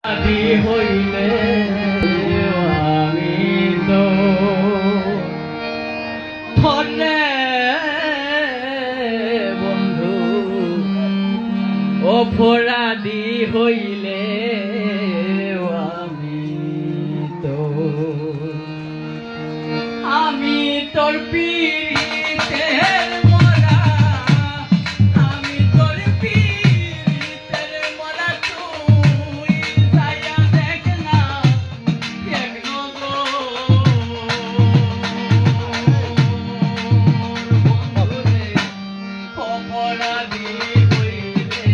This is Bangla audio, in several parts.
আদি হইলে আমি তো ধরে বন্ধু অপরাধী হইলে আমি তোর পীড়িতের মরা আমি তোর পীড়িতের মরা তুই ছায়া দেখ না এক বন্ধুরে অপরাধী হইলে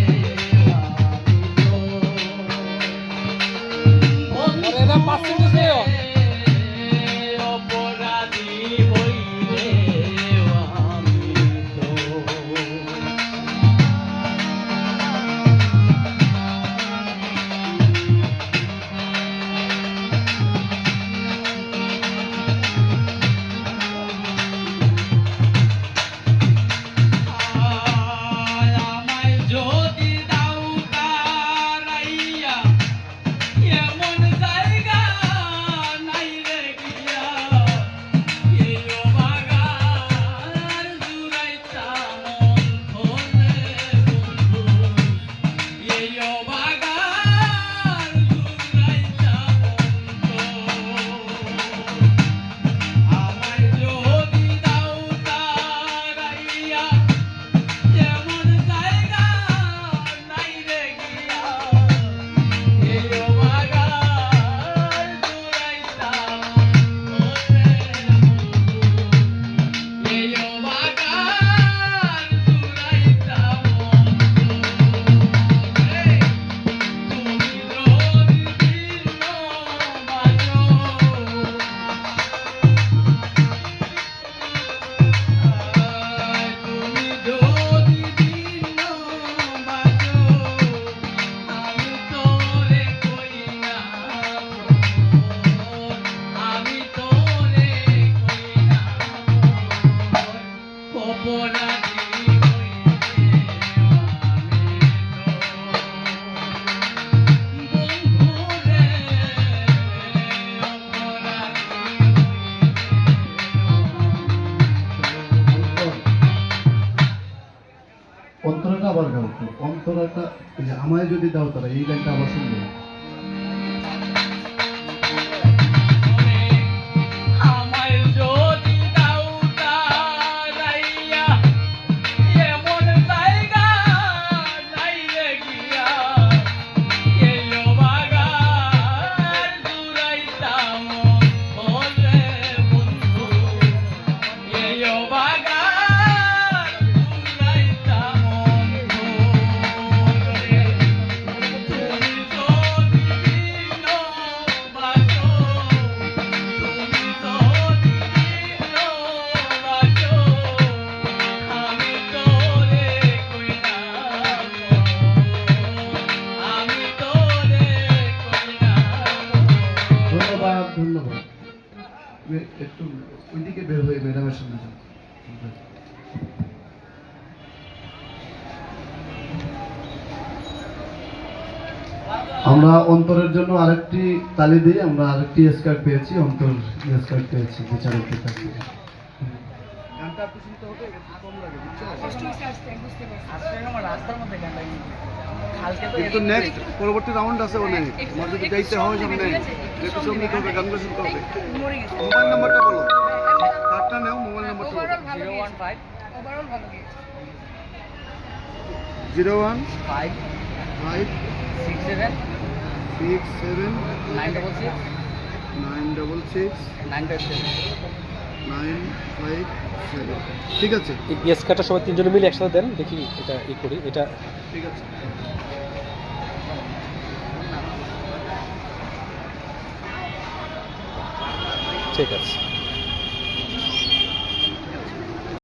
অন্তরাটা আবার গাও তো অন্তরাটা আমায় যদি দাও তারা এই লাইনটা আবার শুনবো। ধন্যবাদ। একটু ওইদিকে বের হয়ে ম্যাডামের সামনে যান। আমরা অন্তরের জন্য আরেকটি তালি দিয়ে আমরা আরেকটি স্কার্ট পেয়েছি, অন্তর স্কার্ট পেয়েছি বিচারক পিতা থেকে। গানটা আপনি শুনতে হবে কম লাগে কিন্তু নেক্সট পরবর্তী রাউন্ড আছে অনেক আমার যদি গাইতে হয় সামনে একটু সঙ্গীত হবে গানগুলো শুনতে হবে। মোবাইল নাম্বারটা বলো, কার্ডটা নেও, মোবাইল নাম্বারটা 0155669669557 ঠিক আছে। এই পিএস কাটা সবাই তিনজনে মিলে একসাথে দেন, দেখি এটা ই করি এটা ঠিক আছে। ঠিক আছে।